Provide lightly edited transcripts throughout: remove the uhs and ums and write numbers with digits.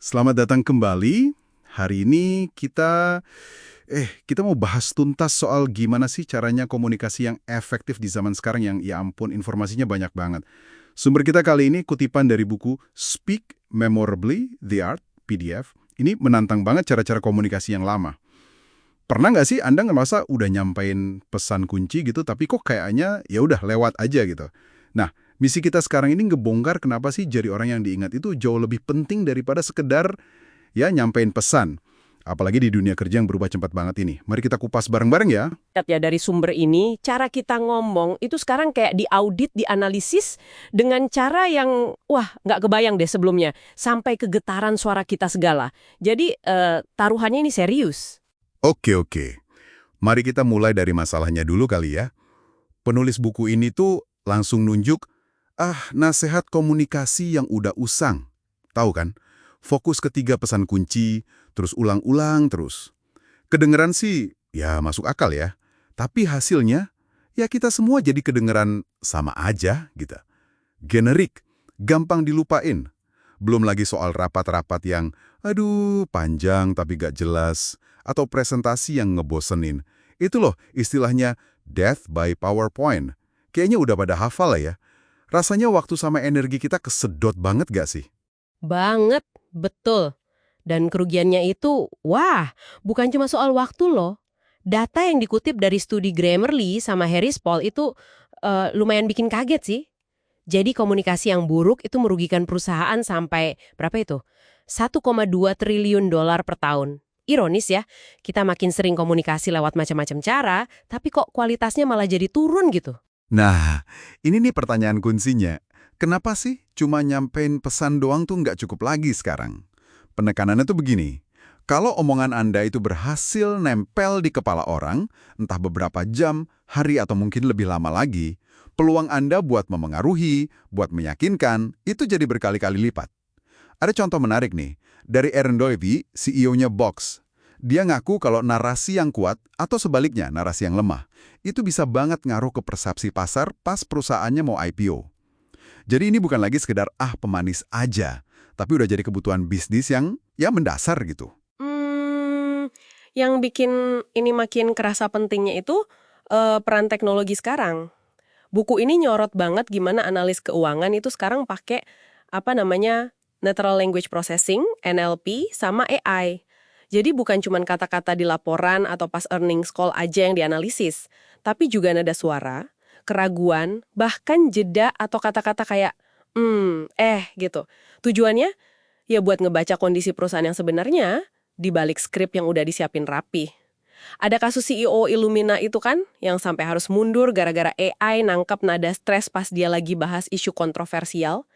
Selamat datang kembali. Hari ini kita mau bahas tuntas soal gimana sih caranya komunikasi yang efektif di zaman sekarang yang ya ampun informasinya banyak banget. Sumber kita kali ini kutipan dari buku Speak Memorably, The Art, PDF. Ini menantang banget cara-cara komunikasi yang lama. Pernah nggak sih Anda ngerasa udah nyampein pesan kunci gitu, tapi kok kayaknya ya udah lewat aja gitu? Nah, misi kita sekarang ini ngebongkar kenapa sih jadi orang yang diingat itu jauh lebih penting daripada sekedar ya nyampein pesan. Apalagi di dunia kerja yang berubah cepat banget ini. Mari kita kupas bareng-bareng ya. Lihat ya dari sumber ini, cara kita ngomong itu sekarang kayak diaudit, dianalisis dengan cara yang, wah nggak kebayang deh sebelumnya. Sampai kegetaran suara kita segala. Jadi taruhannya ini serius. Oke. Mari kita mulai dari masalahnya dulu kali ya. Penulis buku ini tuh langsung nunjuk, nasihat komunikasi yang udah usang. Tahu kan? Fokus ketiga pesan kunci, terus ulang-ulang terus. Kedengeran sih, ya masuk akal ya. Tapi hasilnya, ya kita semua jadi kedengeran sama aja gitu. Generik, gampang dilupain. Belum lagi soal rapat-rapat yang, aduh, panjang tapi gak jelas. Atau presentasi yang ngebosenin. Itu loh istilahnya death by PowerPoint. Kayaknya udah pada hafal lah ya. Rasanya waktu sama energi kita kesedot banget gak sih? Banget, betul. Dan kerugiannya itu, wah, bukan cuma soal waktu loh. Data yang dikutip dari studi Grammarly sama Harris Poll itu lumayan bikin kaget sih. Jadi komunikasi yang buruk itu merugikan perusahaan sampai berapa itu? 1,2 triliun dolar per tahun. Ironis ya, kita makin sering komunikasi lewat macam-macam cara, tapi kok kualitasnya malah jadi turun gitu. Nah, ini nih pertanyaan kuncinya. Kenapa sih cuma nyampein pesan doang tuh nggak cukup lagi sekarang? Penekanannya tuh begini, kalau omongan Anda itu berhasil nempel di kepala orang, entah beberapa jam, hari atau mungkin lebih lama lagi, peluang Anda buat memengaruhi, buat meyakinkan, itu jadi berkali-kali lipat. Ada contoh menarik nih, dari Aaron Doivy, CEO-nya Box. Dia ngaku kalau narasi yang kuat, atau sebaliknya narasi yang lemah, itu bisa banget ngaruh ke persepsi pasar pas perusahaannya mau IPO. Jadi ini bukan lagi sekedar pemanis aja, tapi udah jadi kebutuhan bisnis yang ya mendasar gitu. Yang bikin ini makin kerasa pentingnya itu peran teknologi sekarang. Buku ini nyorot banget gimana analis keuangan itu sekarang pakai apa namanya Natural Language Processing, NLP, sama AI. Jadi bukan cuma kata-kata di laporan atau pas earnings call aja yang dianalisis, tapi juga nada suara, keraguan, bahkan jeda atau kata-kata kayak gitu. Tujuannya ya buat ngebaca kondisi perusahaan yang sebenarnya di balik skrip yang udah disiapin rapi. Ada kasus CEO Illumina itu kan, yang sampai harus mundur gara-gara AI nangkep nada stres pas dia lagi bahas isu kontroversial.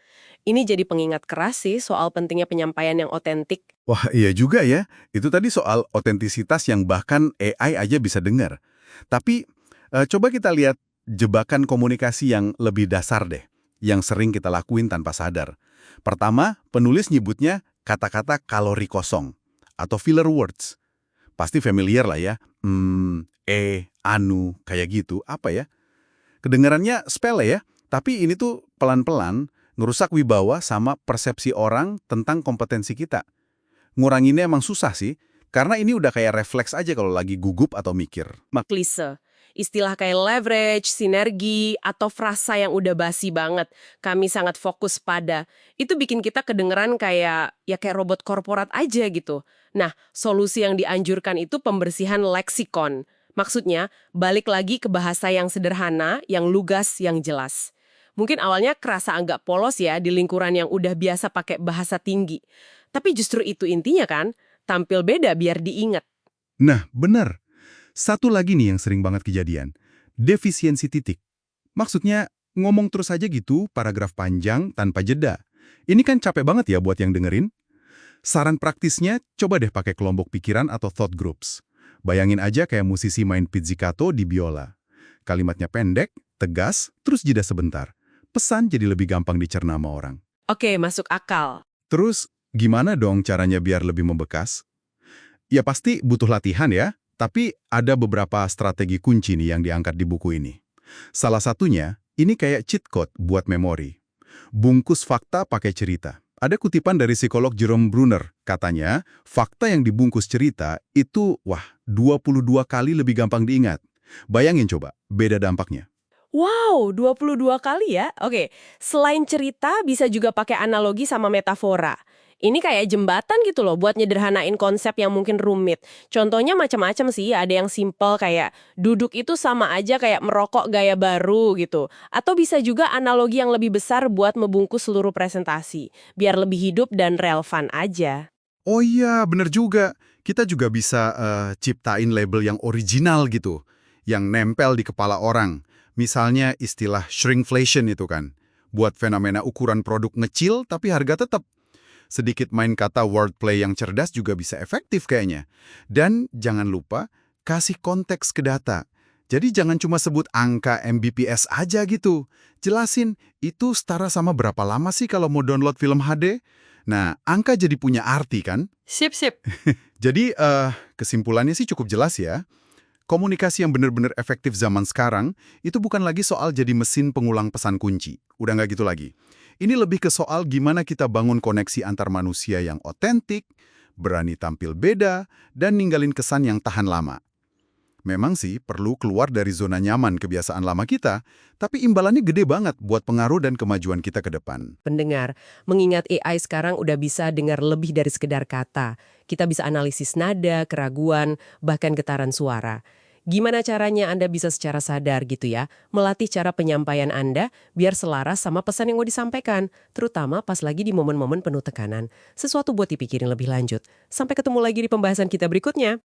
Ini jadi pengingat keras sih soal pentingnya penyampaian yang otentik. Wah, iya juga ya. Itu tadi soal otentisitas yang bahkan AI aja bisa dengar. Tapi coba kita lihat jebakan komunikasi yang lebih dasar deh, yang sering kita lakuin tanpa sadar. Pertama, penulis nyebutnya kata-kata kalori kosong atau filler words. Pasti familiar lah ya. Anu, kayak gitu. Apa ya? Kedengarannya sepele ya, tapi ini tuh pelan-pelan ngerusak wibawa sama persepsi orang tentang kompetensi kita. Nguranginnya emang susah sih, karena ini udah kayak refleks aja kalau lagi gugup atau mikir. Klise. Istilah kayak leverage, sinergi, atau frasa yang udah basi banget. Kami sangat fokus pada. Itu bikin kita kedengeran kayak robot korporat aja gitu. Nah, solusi yang dianjurkan itu pembersihan leksikon. Maksudnya, balik lagi ke bahasa yang sederhana, yang lugas, yang jelas. Mungkin awalnya kerasa agak polos ya di lingkuran yang udah biasa pakai bahasa tinggi. Tapi justru itu intinya kan, tampil beda biar diingat. Nah, benar. Satu lagi nih yang sering banget kejadian, defisiensi titik. Maksudnya, ngomong terus aja gitu, paragraf panjang tanpa jeda. Ini kan capek banget ya buat yang dengerin. Saran praktisnya, coba deh pakai kelompok pikiran atau thought groups. Bayangin aja kayak musisi main pizzicato di biola. Kalimatnya pendek, tegas, terus jeda sebentar. Pesan jadi lebih gampang dicerna sama orang. Oke, masuk akal. Terus, gimana dong caranya biar lebih membekas? Ya pasti butuh latihan ya, tapi ada beberapa strategi kunci nih yang diangkat di buku ini. Salah satunya, ini kayak cheat code buat memori. Bungkus fakta pakai cerita. Ada kutipan dari psikolog Jerome Bruner. Katanya, fakta yang dibungkus cerita itu, 22 kali lebih gampang diingat. Bayangin coba, beda dampaknya. Wow, 22 kali ya? Oke, selain cerita bisa juga pakai analogi sama metafora. Ini kayak jembatan gitu loh buat nyederhanain konsep yang mungkin rumit. Contohnya macam-macam sih, ada yang simple kayak duduk itu sama aja kayak merokok gaya baru gitu. Atau bisa juga analogi yang lebih besar buat membungkus seluruh presentasi, biar lebih hidup dan relevan aja. Oh iya, bener juga. Kita juga bisa ciptain label yang original gitu, yang nempel di kepala orang. Misalnya istilah shrinkflation itu kan. Buat fenomena ukuran produk ngecil tapi harga tetap. Sedikit main kata wordplay yang cerdas juga bisa efektif kayaknya. Dan jangan lupa, kasih konteks ke data. Jadi jangan cuma sebut angka Mbps aja gitu. Jelasin, itu setara sama berapa lama sih kalau mau download film HD? Nah, angka jadi punya arti kan? Sip, sip. Jadi, kesimpulannya sih cukup jelas ya. Komunikasi yang benar-benar efektif zaman sekarang itu bukan lagi soal jadi mesin pengulang pesan kunci. Udah nggak gitu lagi. Ini lebih ke soal gimana kita bangun koneksi antar manusia yang otentik, berani tampil beda, dan ninggalin kesan yang tahan lama. Memang sih perlu keluar dari zona nyaman kebiasaan lama kita, tapi imbalannya gede banget buat pengaruh dan kemajuan kita ke depan. Pendengar, mengingat AI sekarang udah bisa dengar lebih dari sekedar kata. Kita bisa analisis nada, keraguan, bahkan getaran suara. Gimana caranya Anda bisa secara sadar gitu ya, melatih cara penyampaian Anda biar selaras sama pesan yang mau disampaikan, terutama pas lagi di momen-momen penuh tekanan. Sesuatu buat dipikirin lebih lanjut. Sampai ketemu lagi di pembahasan kita berikutnya.